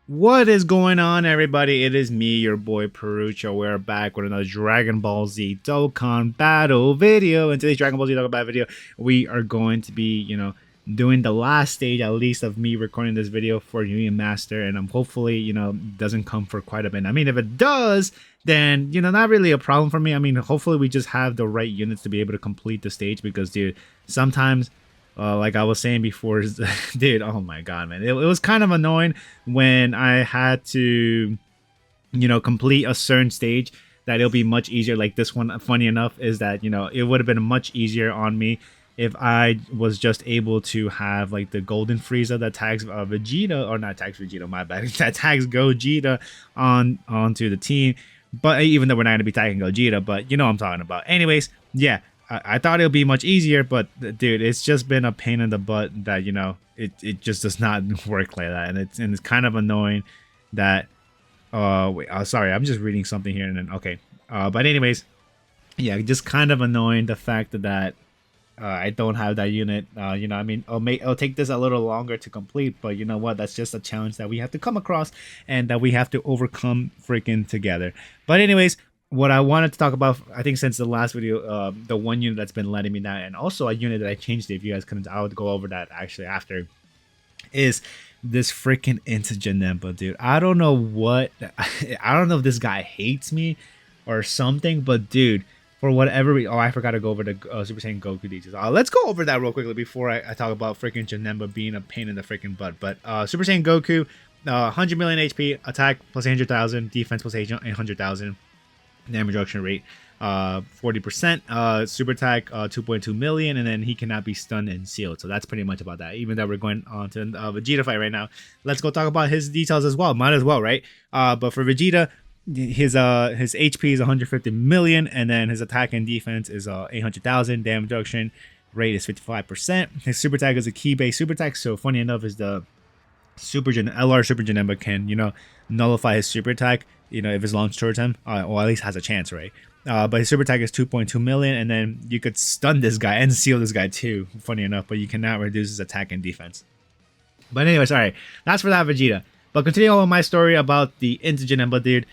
What is going on, everybody? It is me, your boy Perucho. We're back with another Dragon Ball Z Dokkan battle video. In today's Dragon Ball Z Dokkan battle video, we are going to be, doing the last stage, at least, of me recording this video for Union Master. And I'm hopefully, doesn't come for quite a bit. I mean, if it does, then, not really a problem for me. I mean, hopefully we just have the right units to be able to complete the stage because, dude, sometimes like I was saying before, dude, oh my god, man, it was kind of annoying when I had to, complete a certain stage. That it'll be much easier. Like this one, funny enough, is that it would have been much easier on me if I was just able to have like the golden Frieza that tags Vegeta, or not tags Vegeta, my bad, that tags Gogeta onto the team. But even though we're not gonna be tagging Gogeta, but you know what I'm talking about. Anyways, yeah. I thought it would be much easier, but dude, it's just been a pain in the butt that it just does not work like that, and it's kind of annoying that wait, sorry, I'm just reading something here and then okay, but anyways, yeah, just kind of annoying the fact that I don't have that unit. I mean, it'll take this a little longer to complete, but you know what? That's just a challenge that we have to come across and that we have to overcome freaking together. But anyways, what I wanted to talk about, I think since the last video, the one unit that's been letting me down, and also a unit that I changed. If you guys couldn't, I would go over that actually after. Is this freaking into Janemba, dude? I don't know what. I don't know if this guy hates me or something, but dude, for whatever reason, I forgot to go over the Super Saiyan Goku details. Let's go over that real quickly before I talk about freaking Janemba being a pain in the freaking butt. But Super Saiyan Goku, 100 million HP, attack plus 800,000, defense plus 800,000. Damage reduction rate 40%, super attack 2.2 million, and then he cannot be stunned and sealed. So that's pretty much about that. Even though we're going on to Vegeta fight right now, let's go talk about his details as well. Might as well, right? But for Vegeta, his HP is 150 million, and then his attack and defense is 800,000. Damage reduction rate is 55%. His super attack is a key based super attack. So funny enough, is the LR Super Janemba can nullify his super attack if it's launched towards him, or at least has a chance, right? But his super attack is 2.2 million, and then you could stun this guy and seal this guy too, funny enough, but you cannot reduce his attack and defense. But anyways, alright, that's for that Vegeta. But continuing on my story about the Into Janemba dude,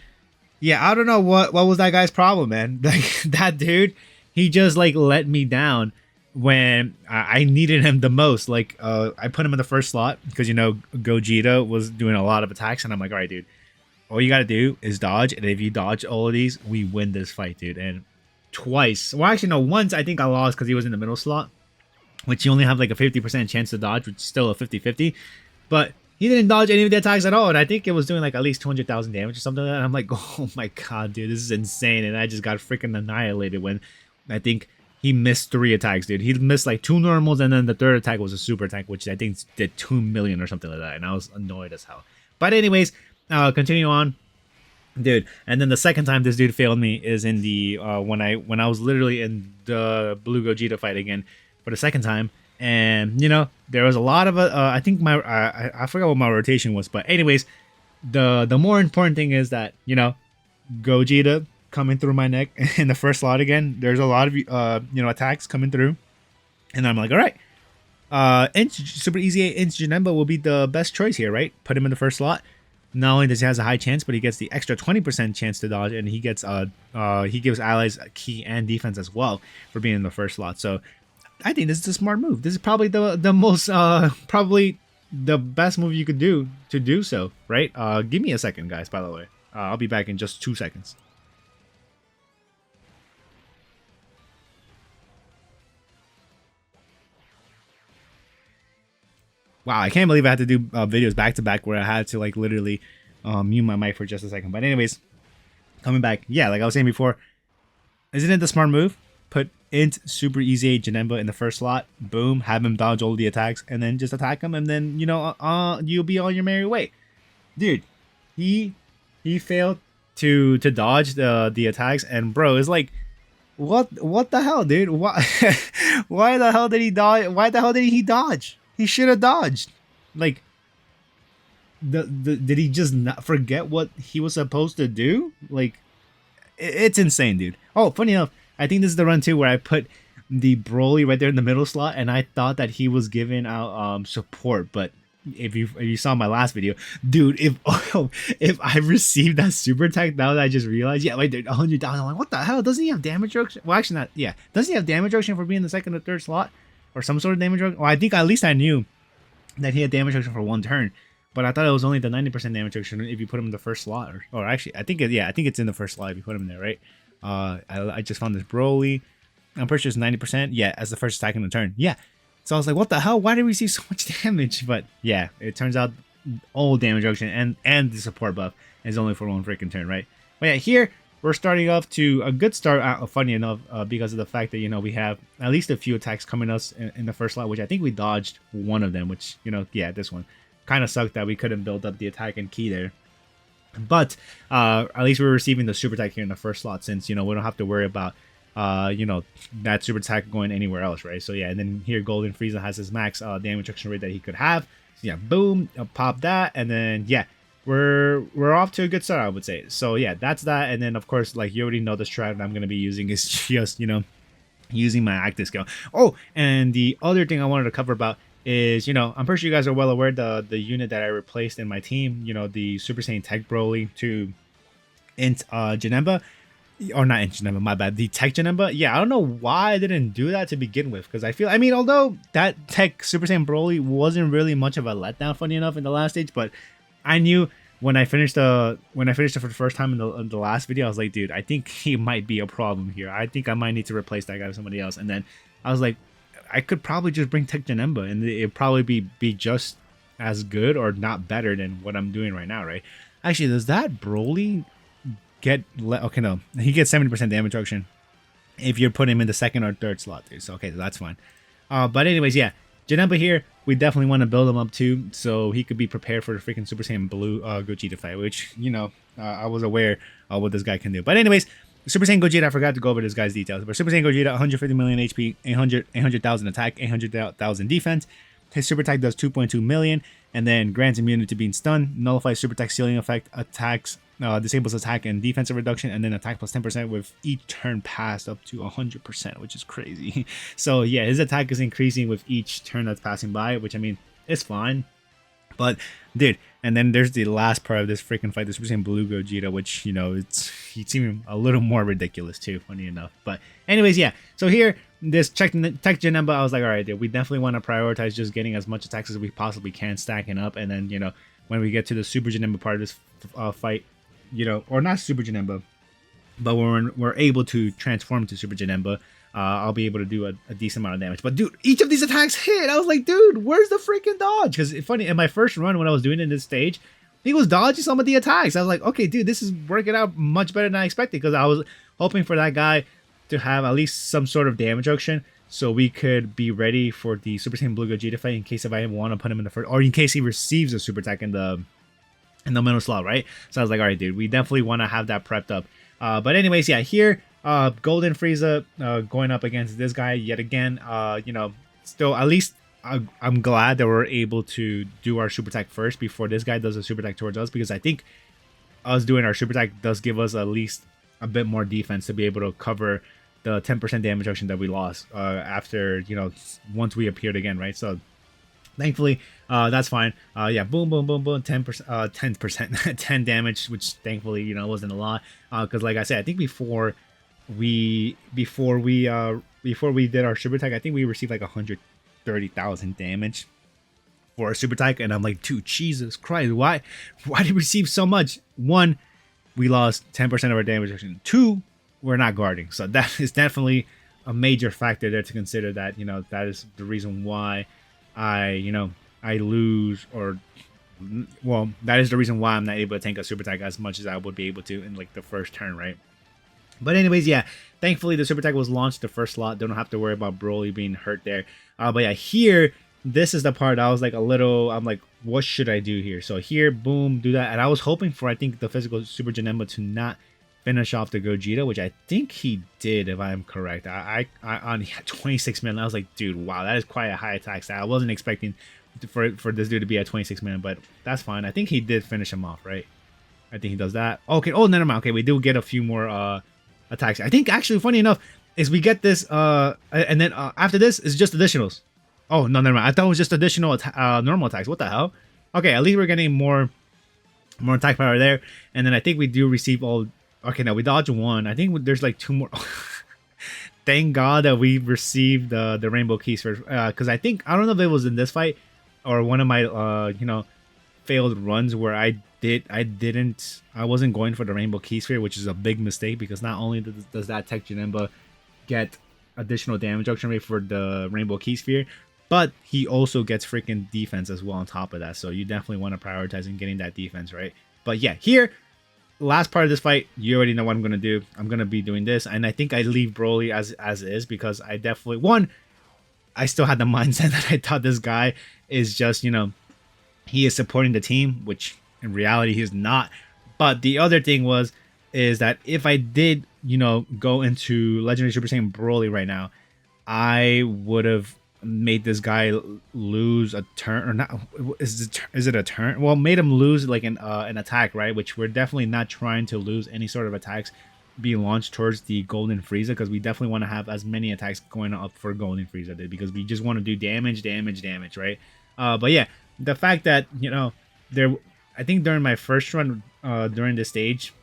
yeah, I don't know what was that guy's problem, man. Like, that dude, he just like let me down when I needed him the most. Like, I put him in the first slot because Gogeta was doing a lot of attacks, and I'm like, all right, dude, all you gotta do is dodge, and if you dodge all of these, we win this fight, dude. And twice, well, actually no, once I think I lost because he was in the middle slot, which you only have like a 50% chance to dodge, which is still a 50-50. But he didn't dodge any of the attacks at all, and I think it was doing like at least 200,000 damage or something like that. And I'm like, oh my god, dude, this is insane. And I just got freaking annihilated when I think he missed 3 attacks, dude. He missed like 2 normals, and then the third attack was a super attack, which I think did 2 million or something like that. And I was annoyed as hell. But anyways, continue on, dude. And then the second time this dude failed me is in the when I was literally in the Blue Gogeta fight again for the second time. And there was a lot of I think my I forgot what my rotation was, but anyways, the more important thing is that Gogeta coming through my neck in the first slot again. There's a lot of attacks coming through, and I'm like, all right, Super Easy Into Janemba will be the best choice here, right? Put him in the first slot. Not only does he has a high chance, but he gets the extra 20% chance to dodge, and he gets he gives allies a key and defense as well for being in the first slot. So I think this is a smart move. This is probably the most probably the best move you could do to do so, right? Give me a second, guys. By the way, I'll be back in just 2 seconds. Wow, I can't believe I had to do videos back to back where I had to like literally mute my mic for just a second. But anyways, coming back, yeah, like I was saying before, isn't it the smart move? Put Int Super Easy Janemba in the first slot, boom, have him dodge all the attacks, and then just attack him, and then you'll be on your merry way, dude. He failed to dodge the attacks, and bro, it's like, what the hell, dude? Why why the hell did he dodge? Why the hell did he dodge? He should have dodged. Like, did he just not forget what he was supposed to do? Like, it's insane, dude. Oh, funny enough, I think this is the run too where I put the Broly right there in the middle slot, and I thought that he was giving out support, but if you saw my last video, dude, if I received that super attack now that I just realized, yeah, wait, dude, 100,000. I'm like, what the hell? Doesn't he have damage reduction? Well, actually not. Yeah, doesn't he have damage reduction for being the second or third slot, or some sort of damage reduction? Well, I think at least I knew that he had damage reduction for one turn, but I thought it was only the 90% damage reduction if you put him in the first slot, or actually, I think it's in the first slot if you put him in there, right? I just found this Broly. I'm pretty sure it's 90%. Yeah, as the first attack in the turn. Yeah. So I was like, what the hell? Why did we receive so much damage? But yeah, it turns out all damage reduction and the support buff is only for one freaking turn, right? But yeah, here we're starting off to a good start. Funny enough, because of the fact that we have at least a few attacks coming us in the first slot, which I think we dodged one of them. Which yeah, this one kind of sucked that we couldn't build up the attack and key there. But at least we're receiving the super attack here in the first slot, since we don't have to worry about that super attack going anywhere else, right? So yeah, and then here Golden Frieza has his max damage reduction rate that he could have. So yeah, boom, pop that, and then yeah, we're off to a good start, I would say. So yeah, that's that. And then of course, like, you already know the strat I'm gonna be using is just using my active skill. Oh, and the other thing I wanted to cover about is I'm pretty sure you guys are well aware the unit that I replaced in my team, the Super Saiyan Tech Broly to Int Janemba. Or not Janemba, my bad. The Tech Janemba. Yeah, I don't know why I didn't do that to begin with, because I mean, although that Tech Super Saiyan Broly wasn't really much of a letdown, funny enough, in the last stage, but I knew when I finished it for the first time in the last video, I was like, dude, I think he might be a problem here. I think I might need to replace that guy with somebody else. And then I was like, I could probably just bring Tech Janemba, and it'd probably be just as good or not better than what I'm doing right now, right? Actually, does that Broly okay, no, he gets 70% damage reduction if you put him in the second or third slot, dude. So okay, that's fine. But anyways, yeah, Janemba here, we definitely want to build him up too, so he could be prepared for the freaking Super Saiyan Blue Gogeta fight, which I was aware of what this guy can do. But anyways, Super Saiyan Gogeta, I forgot to go over this guy's details, but Super Saiyan Gogeta, 150 million HP, 800,000 attack, 800,000 defense. His super attack does 2.2 million, and then grants immunity to being stunned, nullifies super attack ceiling effect, attacks, disables attack and defensive reduction, and then attack plus 10% with each turn passed up to 100%, which is crazy. So yeah, his attack is increasing with each turn that's passing by, which I mean, it's fine. But dude, and then there's the last part of this freaking fight, the Super Saiyan Blue Gogeta, which he's seeming a little more ridiculous too, funny enough. But anyways, yeah. So here, this Tech Janemba, I was like, all right, dude, we definitely want to prioritize just getting as much attacks as we possibly can, stacking up, and then when we get to the Super Janemba part of this fight, or not Super Janemba, but when we're able to transform to Super Janemba, I'll be able to do a decent amount of damage. But dude, each of these attacks hit. I was like, dude, where's the freaking dodge? Because it's funny, in my first run when I was doing it in this stage, he was dodging some of the attacks. I was like, okay, dude, this is working out much better than I expected, because I was hoping for that guy to have at least some sort of damage reduction, so we could be ready for the Super Saiyan Blue Gogeta fight in case if I want to put him in the first, or in case he receives a super attack in the middle slot, right? So I was like, all right, dude, we definitely want to have that prepped up. But anyways, yeah, here, Golden Frieza going up against this guy yet again. Still, at least I'm glad that we're able to do our super attack first before this guy does a super attack towards us, because I think us doing our super attack does give us at least a bit more defense to be able to cover the 10% damage reduction that we lost after, once we appeared again, right? So thankfully, that's fine. Yeah, boom, boom, boom, boom, 10%, 10 damage, which thankfully, wasn't a lot. Because like I said, I think before we did our super attack, I think we received like 130,000 damage for our super attack, and I'm like, dude, Jesus Christ, why did we receive so much? One, we lost 10% of our damage reduction. Two, we're not guarding, so that is definitely a major factor there to consider. That that is the reason why I lose, or well, that is the reason why I'm not able to tank a super attack as much as I would be able to in like the first turn, right? But anyways, yeah, thankfully the super attack was launched the first slot. Don't have to worry about Broly being hurt there. But yeah, here, this is the part I was like I'm like, what should I do here? So here, boom, do that. And I was hoping for, I think, the physical Super Janemba to not finish off the Gogeta, which I think he did, if I'm correct. I on 26 million, I was like, dude, wow, that is quite a high attack stat. I wasn't expecting for this dude to be at 26 million, but that's fine. I think he did finish him off, right? I think he does that. Okay, oh, never mind. Okay, we do get a few more attacks. I think actually, funny enough, is we get this, and then after this is just additionals. Oh no, never mind. I thought it was just additional normal attacks. What the hell? Okay, at least we're getting more attack power there. And then I think we do receive all. Okay, now we dodge one. I think there's like two more. Thank God that we received the rainbow keys first, because I don't know if it was in this fight or one of my failed runs where I wasn't going for the rainbow key sphere, which is a big mistake because not only does that tech Janemba get additional damage reduction rate for the rainbow key sphere, but he also gets freaking defense as well on top of that. So you definitely want to prioritize in getting that defense, right? But yeah, here, last part of this fight, you already know what I'm gonna do. I'm gonna be doing this, and I think I leave Broly as is because I definitely I still had the mindset that I thought this guy is just he is supporting the team, which in reality he is not. But the other thing is that if I did go into Legendary Super Saiyan Broly right now, I would have made this guy lose a turn, or not. Is it a turn? Well, made him lose like an attack, right? Which we're definitely not trying to lose any sort of attacks being launched towards the Golden Frieza, because we definitely want to have as many attacks going up for Golden Frieza because we just want to do damage, right? But yeah, the fact that I think during my first run during this stage,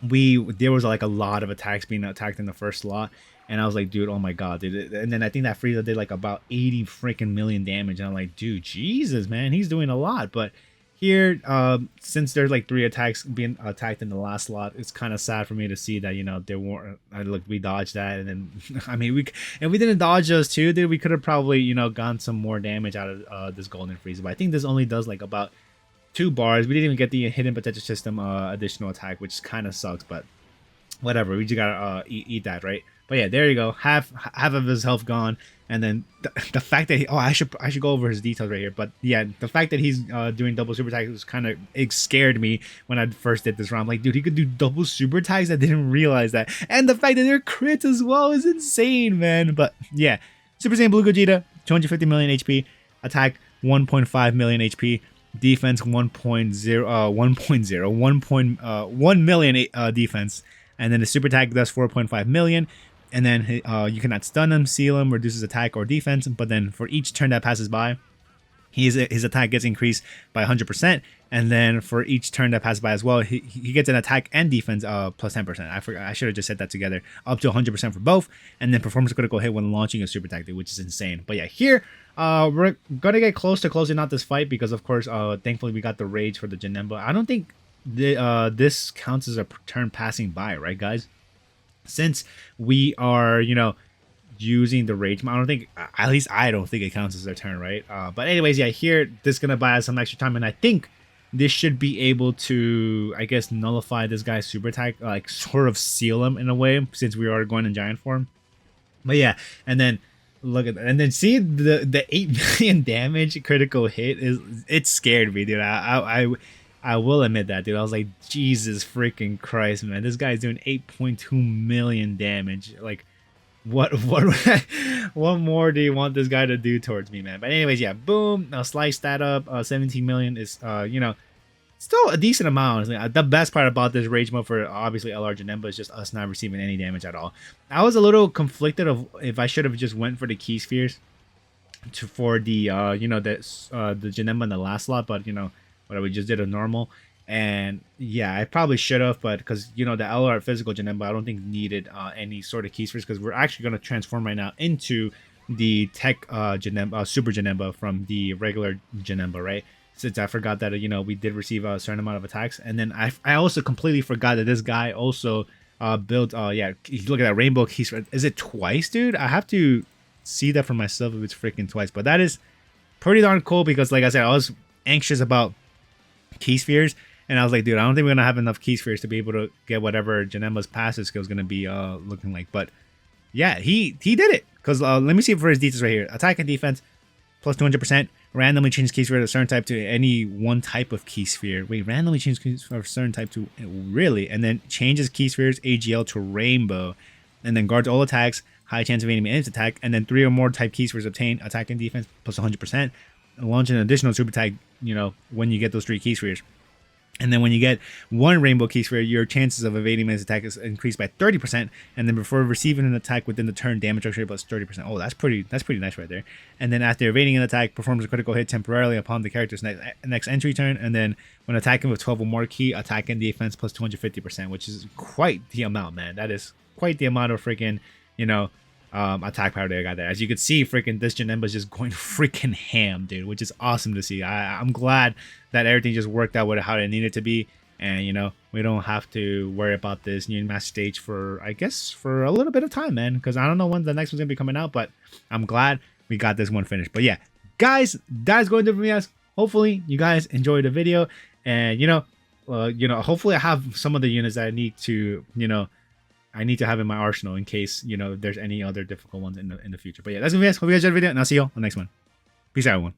there was like a lot of attacks being attacked in the first slot, and I was like, dude, oh my god, dude. And then I think that Frieza did like about 80 freaking million damage, and I'm like, dude, Jesus, man, he's doing a lot. But here, since there's like 3 attacks being attacked in the last slot, it's kind of sad for me to see that there weren't. We dodged that, and then I mean, if we didn't dodge those two, dude, we could have probably gotten some more damage out of this Golden Frieza. But I think this only does like about 2 bars. We didn't even get the hidden potential system additional attack, which kind of sucks, but whatever. We just gotta eat that, right? But yeah, there you go. Half of his health gone, and then the fact that I should go over his details right here. But yeah, the fact that he's doing double super attacks was it scared me when I first did this round. I'm like, dude, he could do double super attacks. I didn't realize that, and the fact that they're crits as well is insane, man. But yeah, Super Saiyan Blue Gogeta, 250 million HP, attack 1.5 million HP. Defense 1 million defense, and then the super attack does 4.5 million, and then you cannot stun him, seal him, reduces attack or defense, but then for each turn that passes by, his attack gets increased by 100%, and then for each turn that passes by as well, he gets an attack and defense plus 10%. I forgot, I should have just said that together, up to 100% for both, and then performance critical hit when launching a super attack, which is insane. But yeah, here we're gonna get close to closing out this fight because of course thankfully we got the rage for the Janemba. I don't think this counts as a turn passing by, right guys? Since we are using the rage, I don't think, at least I don't think it counts as a turn, right? But anyways, yeah, here this is gonna buy us some extra time, and I think this should be able to, I guess, nullify this guy's super attack, like sort of seal him in a way, since we are going in giant form. But yeah, and then look at that, and then see the 8 million damage critical hit it scared me, dude. I will admit that, dude. I was like, Jesus freaking Christ, man, this guy's doing 8.2 million damage. Like, what what more do you want this guy to do towards me, man? But anyways, yeah, boom, now slice that up. 17 million is still a decent amount. The best part about this rage mode for obviously LR Janemba is just us not receiving any damage at all. I was a little conflicted of if I should have just went for the key spheres for the the Janemba in the last slot, but whatever, we just did a normal. And yeah, I probably should have, but because the LR physical Janemba I don't think needed any sort of key spheres, because we're actually going to transform right now into the tech Janemba, super Janemba from the regular Janemba, right? Since I forgot that we did receive a certain amount of attacks, and then I also completely forgot that this guy also built yeah, look at that rainbow key sphere. Is it twice, dude? I have to see that for myself if it's freaking twice, but that is pretty darn cool because like I said, I was anxious about key spheres, and I was like, dude, I don't think we're gonna have enough key spheres to be able to get whatever Janemba's passive skill is gonna be looking like. But yeah, he did it, because let me see for his details right here. Attack and defense plus 200%. Randomly change key sphere to a certain type to any one type of key sphere. Wait, randomly change key sphere for a certain type to really, and then changes key spheres AGL to rainbow, and then guards all attacks, high chance of enemy attack, and then 3 or more type key spheres obtain attack and defense plus 100%. And launch an additional super attack when you get those 3 key spheres. And then when you get one rainbow key sphere, your chances of evading his attack is increased by 30%. And then before receiving an attack within the turn, damage rate plus 30%. Oh, that's pretty nice right there. And then after evading an attack, performs a critical hit temporarily upon the character's next entry turn. And then when attacking with 12 or more key, attack and defense plus 250%, which is quite the amount, man. That is quite the amount of freaking, attack power that I got there. As you can see, freaking this Janemba is just going freaking ham, dude, which is awesome to see. I'm glad that everything just worked out with how it needed to be, and we don't have to worry about this new master stage for, I guess, for a little bit of time, man, because I don't know when the next one's gonna be coming out, but I'm glad we got this one finished. But yeah, guys, that's going to do for me, guys. Hopefully you guys enjoyed the video, and hopefully I have some of the units that I need to have in my arsenal in case, there's any other difficult ones in the future. But yeah, that's gonna be it. Hope you guys enjoyed the video, and I'll see you all on the next one. Peace out, everyone.